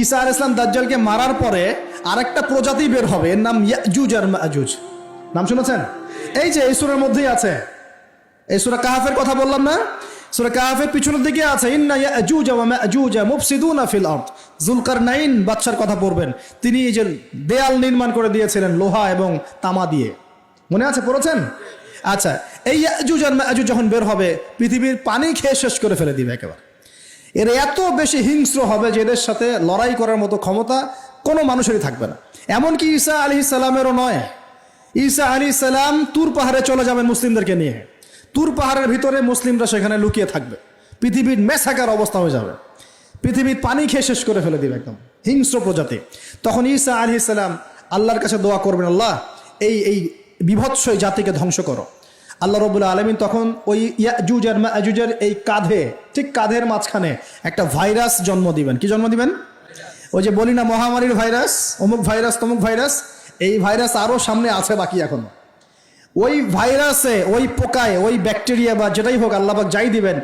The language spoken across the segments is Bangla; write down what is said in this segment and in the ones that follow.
ঈসা আলাইহিস সালাম দাজ্জালকে মারার পরে আরেকটা প্রজাতি বের হবে, এর নাম ইয়াজুজ আর মাজুজ। নাম শুনেছেন? এই যে এই সূরার মধ্যেই আছে, এই সূরা কাহাফের কথা বললাম না, সূরা কাহাফের পিছনের দিকে আছে ইন্না ইয়াজুজ ওয়া মাজুজ মুফসিদুনা ফিল আরদ। যুলকারনাইন বাদশার কথা পড়বেন, তিনি এই যে দেয়াল নির্মাণ করে দিয়েছিলেন লোহা এবং তামা দিয়ে, মনে আছে, পড়েছেন? আচ্ছা, এই ইয়াজুজ আর মাজুজ যখন বের হবে পৃথিবীর পানি খেয়ে শেষ করে ফেলে দিবে একেবারে। এরা এত বেশি হিংস্র হবে যে এদের সাথে লড়াই করার মতো ক্ষমতা কোনো মানুষেরই থাকবে না। এমনকি ঈসা আলাইহিস সালামেরও নয়। ঈসা আলাইহিস সালাম তুর পাহাড়ে চলে যাবেন মুসলিমদেরকে নিয়ে, তুর পাহাড়ের ভিতরে মুসলিমরা সেখানে লুকিয়ে থাকবে, পৃথিবীর মেসাকার অবস্থা হয়ে যাবে, পৃথিবীর পানি খেয়ে শেষ করে ফেলে দিবে, একদম হিংস্র প্রজাতি। তখন ঈসা আলাইহিস সালাম আল্লাহর কাছে দোয়া করবেন, আল্লাহ এই বিভৎস জাতিকে ধ্বংস করো। আল্লাহ রাব্বুল আলামিন তখন ওই ইয়াজুজ আর মাজুজের এই কাঁধে, ঠিক কাঁধের মাঝখানে একটা ভাইরাস জন্ম দিবেন। কি জন্ম দিবেন? ওই যে বলি না মহামারীর ভাইরাস, অমুক ভাইরাস তমুক ভাইরাস, এই ভাইরাস আরও সামনে আছে বাকি এখনো। ওই ভাইরাসে, ওই পোকায়, ওই ব্যাকটেরিয়া বা যেটাই হোক আল্লাহ পাক যাই দিবেন,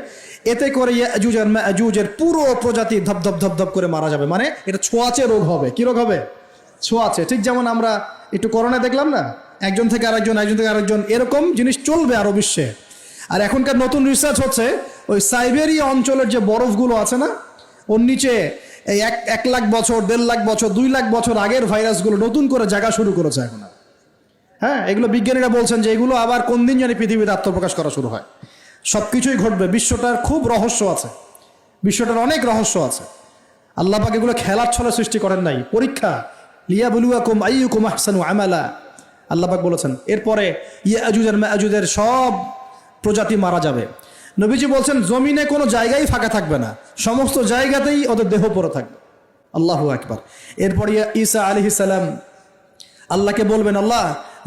এতে করে ইয়াজুজ আর মাজুজের পুরো প্রজাতি ধপ ধপ ধপ ধপ করে মারা যাবে। মানে এটা ছোঁয়াচে রোগ হবে। কি রোগ হবে? ছোঁয়াচে। ঠিক যেমন আমরা একটু করোনা দেখলাম না, একজন থেকে আরেকজন, একজন থেকে আরেকজন, এরকম জিনিস চলবে আরো বিশ্বে। আর এখনকার নতুন রিসার্চ হচ্ছে ওই সাইবেরিয়া অঞ্চলের যে বরফগুলো আছে না, ওর নিচে এই 1 লাখ বছর, 1.5 লাখ বছর, 2 লাখ বছর আগের ভাইরাসগুলো নতুন করে জায়গা শুরু করেছে এখন। হ্যাঁ, এগুলো বিজ্ঞানীরা বলছেন যে এগুলো আবার কোন দিন জানি পৃথিবীতে আত্মপ্রকাশ করা শুরু হয়। সব কিছুই ঘটবে। বিশ্বটার খুব রহস্য আছে, বিশ্বটার অনেক রহস্য আছে। আল্লাহ পাক এগুলো খেলার ছলে সৃষ্টি করেন নাই, পরীক্ষা। লিয়াবলুয়াকুম আইয়ুকুম আহসানু আমালা, আল্লাহ পাক বলেছেন। এরপরে ইয়াজুজ আর মাজুজের সব প্রজাতি মারা যাবে। নবীজি বলছেন জমিনে কোনো জায়গায় ফাঁকা থাকবে না, সমস্ত জায়গাতেই ওদের দেহ পড়ে থাকবে। আল্লাহু আকবার। এরপরে ঈসা আলাইহিস সালাম আল্লাহকে বলবেন, আল্লাহ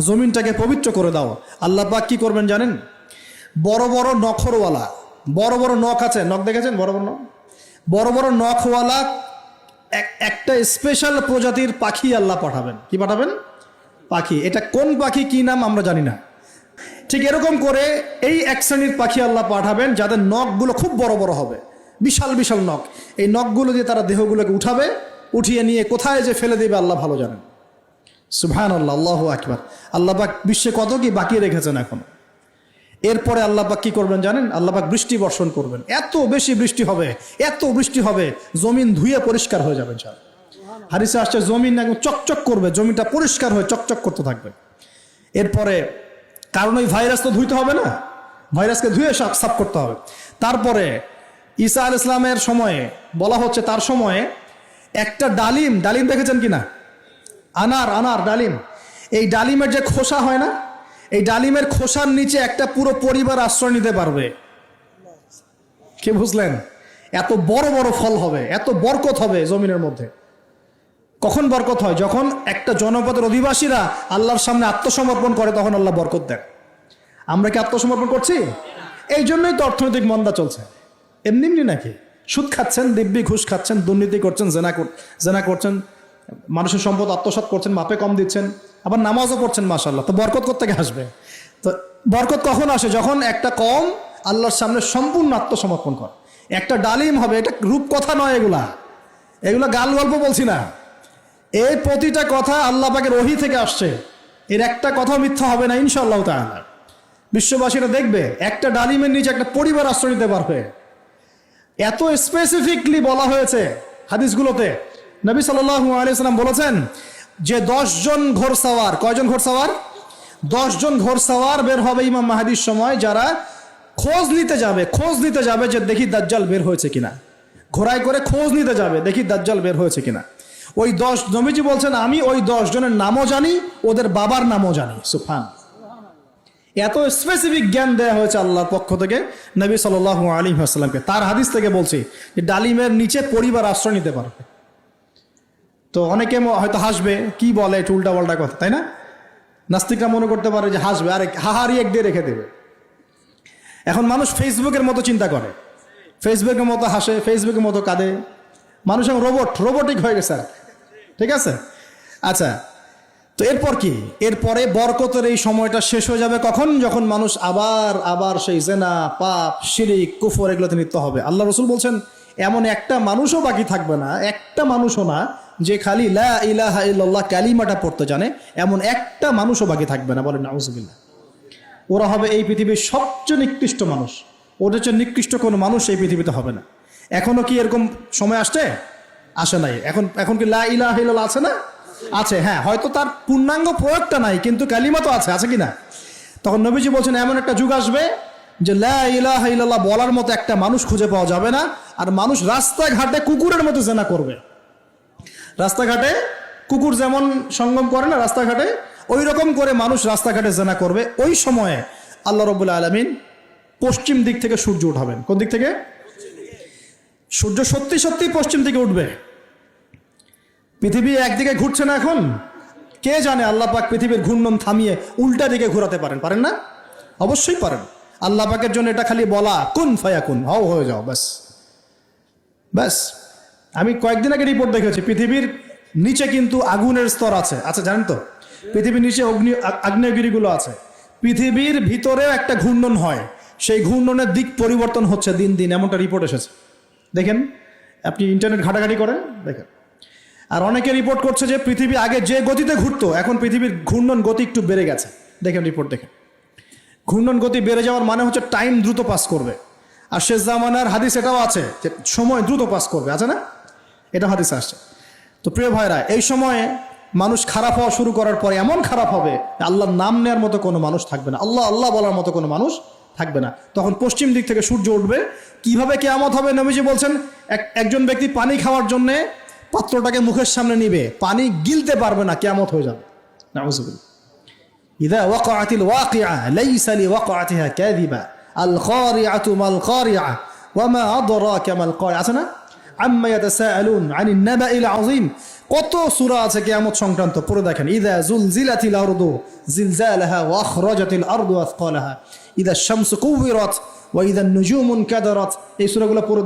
জমিনটাকে পবিত্র করে দাও। আল্লাহ পাক কি করবেন জানেন? বড় বড় নখরওয়ালা, বড় বড় নখ আছে, নখ দেখেছেন? বড় বড় নখ, বড় বড় নখওয়ালা একটা স্পেশাল প্রজাতির পাখি আল্লাহ পাঠাবেন। কি পাঠাবেন? পাখি। এটা কোন পাখি, কি নাম আমরা জানি না। ঠিক এরকম করে এই এক শ্রেণীর পাখি আল্লাহ পাঠাবেন যাদের নখগুলো খুব বড় বড় হবে, বিশাল বিশাল নখ। এই নখগুলো দিয়ে তারা দেহগুলোকে উঠাবে, উঠিয়ে নিয়ে কোথায় যে ফেলে দেবে আল্লাহ ভালো জানেন। সুবহানাল্লাহ, আল্লাহু আকবার। আল্লাহ পাক বিশ্বে কত কি বাকি রেখেছেন এখন। এরপরে আল্লাহ পাক কি করবেন জানেন? আল্লাহ পাক বৃষ্টি বর্ষণ করবেন। এত বেশি বৃষ্টি হবে, এত বৃষ্টি হবে, জমিন ধুয়ে পরিষ্কার হয়ে যাবে। হাদিসে আসছে জমিন একদম চকচক করবে, জমিটা পরিষ্কার হয়ে চকচক করতে থাকবে। এরপরে কারণ ওই ভাইরাস তো ধুইতে হবে না, ভাইরাসকে ধুয়ে সাফ করতে হবে। তারপরে ঈসা আলাইহিস সালামের সময়ে বলা হচ্ছে, তার সময়ে একটা ডালিম, ডালিম দেখেছেন কিনা? আনার ডালিম, এই ডালিমের যে খোসা হয় না, এই ডালিমের খোসার নিচে একটা পুরো পরিবার আশ্রয় নিতে পারবে। কি বুঝলেন? এত বড় বড় ফল হবে, এত বরকত হবে জমিনের মধ্যে। কখন বরকত হয়? যখন একটা জনপদের অধিবাসীরা আল্লাহর সামনে আত্মসমর্পণ করে, তখন আল্লাহ বরকত দেন। আমরা কি আত্মসমর্পণ করছি? এই জন্যই তো অর্থনৈতিক মন্দা চলছে। এমনি এমনি নাকি? সুদ খাচ্ছেন, দিব্যি ঘুষ খাচ্ছেন, দুর্নীতি করছেন, জেনা করছেন, মানুষের সম্পদ আত্মসাৎ করছেন, মাপে কম দিচ্ছেন, আবার নামাজও পড়ছেন, মাশাআল্লাহ। তো বরকত কোত্থেকে আসবে? তো বরকত কখন আসে? যখন একটা কম আল্লাহর সামনে সম্পূর্ণ আত্মসমর্পণ করে। একটা ডালিম হবে, এটা রূপকথা নয়, এগুলা গাল গল্প বলছি না। এই প্রতিটা কথা আল্লাহ পাকের ওহী থেকে আসছে, এর একটা কথা মিথ্যা হবে না ইনশাআল্লাহ তাআলা। বিশ্ববাসীরা দেখবে একটা ডালিমের নিচে একটা পরিবার আশ্রয় নিতে পারবে। এত স্পেসিফিকলি বলা হয়েছে হাদিসগুলোতে। নবী সাল্লাল্লাহু আলাইহি ওয়াসাল্লাম বলেছেন যে 10 জন ঘোড়সওয়ার, কয়জন ঘোড়সওয়ার? 10 জন ঘোড়সওয়ার বের হবে ইমাম মাহদির সময়, যারা খোঁজ নিতে যাবে যে দেখি দাজ্জাল বের হয়েছে কিনা। ঘোড়ায় করে খোঁজ নিতে যাবে, দেখি দাজ্জাল বের হয়েছে কিনা। ওই 10, নবীজি বলছেন আমি ওই 10 জনের নামও জানি, ওদের বাবার নামও জানি। সুবহানাল্লাহ। এত স্পেসিফিক জ্ঞান দেয়া হয়েছে আল্লাহর পক্ষ থেকে নবী সাল্লাল্লাহু আলাইহি ওয়াসাল্লামকে। তার হাদিস থেকে বলছি যে ডালিমের নিচে পরিবার আশ্রয় নিতে পারবে। তো অনেকে হয়তো হাসবে, কি বলে একটু উল্টা পাল্টা কথা, তাই না? নাস্তিকরা মনে করতে পারে যে হাসবে, আরে হাহারি এক দিয়ে রেখে দেবে। এখন মানুষ ফেসবুকের মতো চিন্তা করে, ফেসবুকের মতো হাসে, ফেসবুকের মতো কাঁদে। মানুষ এখন রোবটিক হয়ে গেছে। ঠিক আছে, আচ্ছা। তো এরপর কি? এরপরে বরকতের এই সময়টা শেষ হয়ে যাবে কখন? যখন মানুষ আবার সেই জেনা, পাপ, শিরিক, কুফর এগুলোতে লিপ্ত হবে। আল্লাহ রাসূল বলছেন এমন একটা মানুষও বাকি থাকবে না, একটা মানুষও না যে খালি লা ইলাহা ইল্লাল্লাহ কালিমাটা পড়তে জানে, এমন একটা মানুষও বাকি থাকবে না। বলেন নাউজুবিল্লাহ। ওরা হবে এই পৃথিবীর সবচেয়ে নিকৃষ্ট মানুষ, ওদের চেয়ে নিকৃষ্ট কোনো মানুষ এই পৃথিবীতে হবে না। এখনো কি এরকম সময় আসছে? আসে নাই। এখন কি লা ইলাহা ইল্লাল্লাহ আছে না? আছে, হ্যাঁ, হয়তো তার পূর্ণাঙ্গ প্রয়োগটা নাই, কিন্তু কালিমা তো আছে কি না? তখন নবীজি বলছেন এমন একটা যুগ আসবে যে লা ইলাহা ইল্লাল্লাহ বলার মতো একটা মানুষ খুঁজে পাওয়া যাবে না, আর মানুষ রাস্তাঘাটে কুকুরের মতো জেনা করবে। রাস্তাঘাটে কুকুর যেমন সঙ্গম করে না রাস্তাঘাটে, ওই রকম করে মানুষ রাস্তাঘাটে জেনা করবে। ওই সময়ে আল্লাহ রাব্বুল আলামিন পশ্চিম দিক থেকে সূর্য উঠাবেন। কোন দিক থেকে? সূর্য সত্যি সত্যি পশ্চিম দিকে উঠবে। পৃথিবী একদিকে ঘুরছে না এখন, কে জানে আল্লাহ পাক পৃথিবীর ঘূর্ণন থামিয়ে উল্টা দিকে ঘোরাতে পারেন না? অবশ্যই পারেন। আল্লাহ পাকের জন্য এটা খালি বলা, কুন ফায়াকুন, হও হয়ে যাও, ব্যাস ব্যাস। আমি কয়েকদিন আগে রিপোর্ট দেখেছি, পৃথিবীর নিচে কিন্তু আগুনের স্তর আছে, আচ্ছা জানেন তো? পৃথিবীর নিচে আগ্নেয়গিরিগুলো আছে। পৃথিবীর ভিতরেও একটা ঘূর্ণন হয়, সেই ঘূর্ণনের দিক পরিবর্তন হচ্ছে দিন দিন, এমনটা রিপোর্ট এসেছে। দেখেন, আপনি ইন্টারনেট ঘাটাঘাটি করেন, দেখেন। আর অনেকে রিপোর্ট করছে যে পৃথিবী আগে যে গতিতে ঘুরতো, এখন পৃথিবীর ঘূর্ণন গতি একটু বেড়ে গেছে। দেখেন রিপোর্ট, দেখেন। ঘূর্ণন গতি বেড়ে যাওয়ার মানে হচ্ছে টাইম দ্রুত পাস করবে। আর শেষ জামানার হাদিস এটাও আছে যে সময় দ্রুত পাস করবে, আছে না? এটা হাদিস আসছে। তো প্রিয় ভাইরা, এই সময়ে মানুষ খারাপ হওয়া শুরু করার পরে এমন খারাপ হবে, আল্লাহর নাম নেওয়ার মতো কোনো মানুষ থাকবে না, আল্লাহ আল্লাহ বলার মতো কোনো মানুষ থাকবে না। তখন পশ্চিম দিক থেকে সূর্য উঠবে। কিভাবে কিয়ামত হবে? নবীজি বলছেন একজন ব্যক্তি পানি খাওয়ার জন্যে পাত্রটাকে মুখের সামনে নিবে, পানি গিলতে পারবে না, কিয়ামত হয়ে যাবে। নাউযুবিল্লাহ। ইযা ওয়াকাআতিল ওয়াকিআ লাইসা লিওয়াকাআতিহা কাযিবা আল খারিআতু মাল খারিআ ওয়া মা আদরাকা মাল খারিআ, আছে না? আম্মা ইয়াতাসাআলুন আনিন নাবাইল আযীম। কত সূরা আছে কিয়ামত সংক্রান্ত, পড়ে দেখেন। ইযা যুলজিলাতিল আরদু জিলজালাহা ওয়া আখরাজাতিল আরদু আথকালাহা ইযা শামসু কুওয়িরাত ওয়া ইযা নুজুমু কাদারাত। এই সূরাগুলো পড়ে